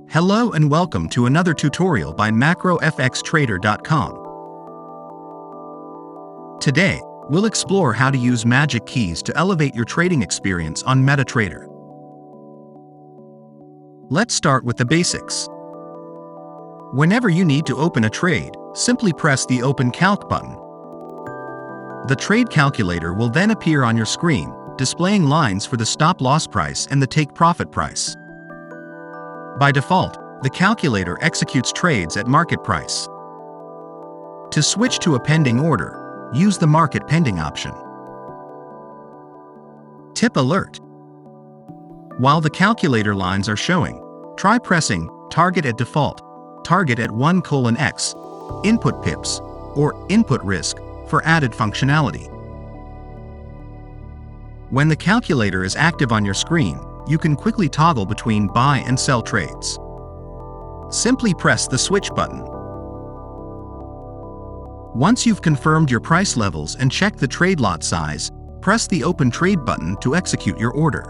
Hello and welcome to another tutorial by MacroFXTrader.com. Today, we'll explore how to use magic keys to elevate your trading experience on Metatrader. Let's start with the basics. Whenever you need to open a trade, simply press the Open Calc button. The trade calculator will then appear on your screen, displaying lines for the stop-loss price and the take-profit price. By default, the calculator executes trades at market price. To switch to a pending order, use the Market Pending option. Tip alert: while the calculator lines are showing, try pressing Target at Default, Target at 1:x, Input Pips, or Input Risk for added functionality. When the calculator is active on your screen, you can quickly toggle between buy and sell trades. Simply press the switch button. Once you've confirmed your price levels and checked the trade lot size, press the Open Trade button to execute your order.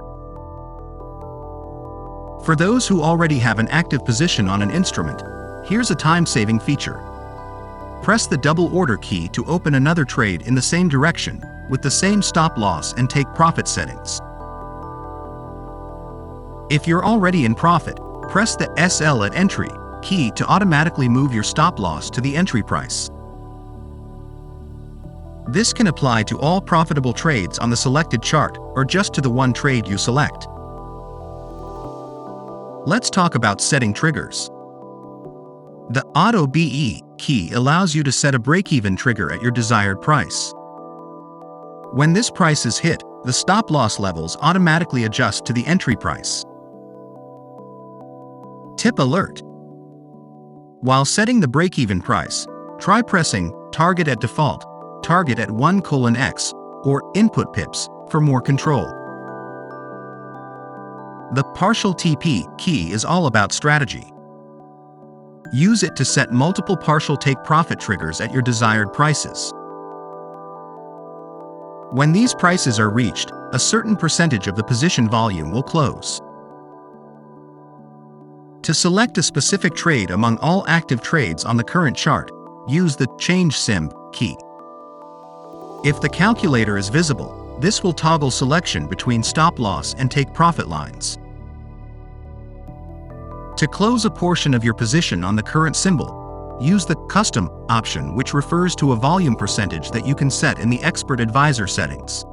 For those who already have an active position on an instrument, here's a time-saving feature. Press the double order key to open another trade in the same direction, with the same stop-loss and take-profit settings. If you're already in profit, press the SL at Entry key to automatically move your stop-loss to the entry price. This can apply to all profitable trades on the selected chart or just to the one trade you select. Let's talk about setting triggers. The Auto BE key allows you to set a break-even trigger at your desired price. When this price is hit, the stop-loss levels automatically adjust to the entry price. Tip alert: while setting the break-even price, try pressing Target at Default, Target at 1:x, or Input Pips for more control. The Partial TP key is all about strategy. Use it to set multiple partial take-profit triggers at your desired prices. When these prices are reached, a certain percentage of the position volume will close. To select a specific trade among all active trades on the current chart, use the Change Sim key. If the calculator is visible, this will toggle selection between stop-loss and take-profit lines. To close a portion of your position on the current symbol, use the Custom option, which refers to a volume percentage that you can set in the Expert Advisor settings.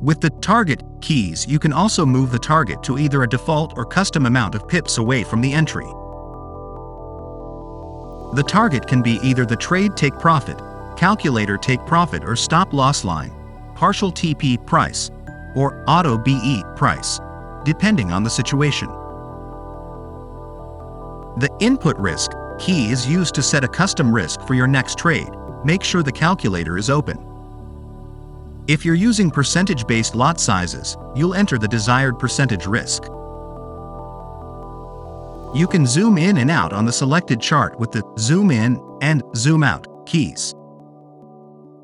With the Target keys, you can also move the target to either a default or custom amount of pips away from the entry. The target can be either the trade take profit, calculator take profit or stop loss line, partial TP price, or auto BE price, depending on the situation. The Input Risk key is used to set a custom risk for your next trade. Make sure the calculator is open. If you're using percentage-based lot sizes, you'll enter the desired percentage risk. You can zoom in and out on the selected chart with the Zoom In and Zoom Out keys.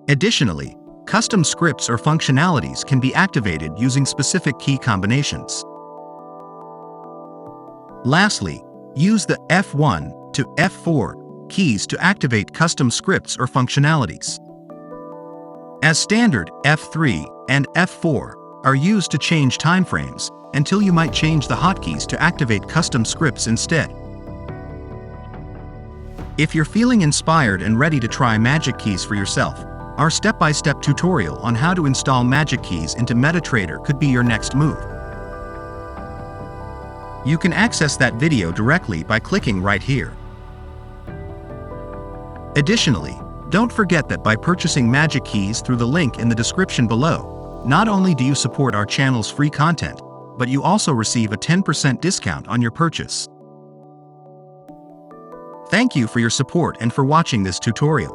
Additionally, custom scripts or functionalities can be activated using specific key combinations. Lastly, use the F1 to F4 keys to activate custom scripts or functionalities. As standard, F3 and F4 are used to change timeframes, until you might change the hotkeys to activate custom scripts instead. If you're feeling inspired and ready to try magic keys for yourself, our step-by-step tutorial on how to install magic keys into Metatrader could be your next move. You can access that video directly by clicking right here. Additionally, don't forget that by purchasing magic keys through the link in the description below, not only do you support our channel's free content, but you also receive a 10% discount on your purchase. Thank you for your support and for watching this tutorial.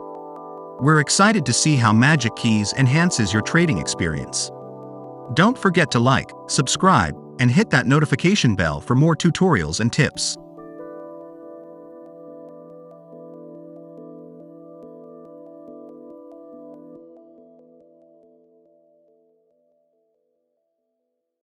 We're excited to see how magic keys enhances your trading experience. Don't forget to like, subscribe, and hit that notification bell for more tutorials and tips.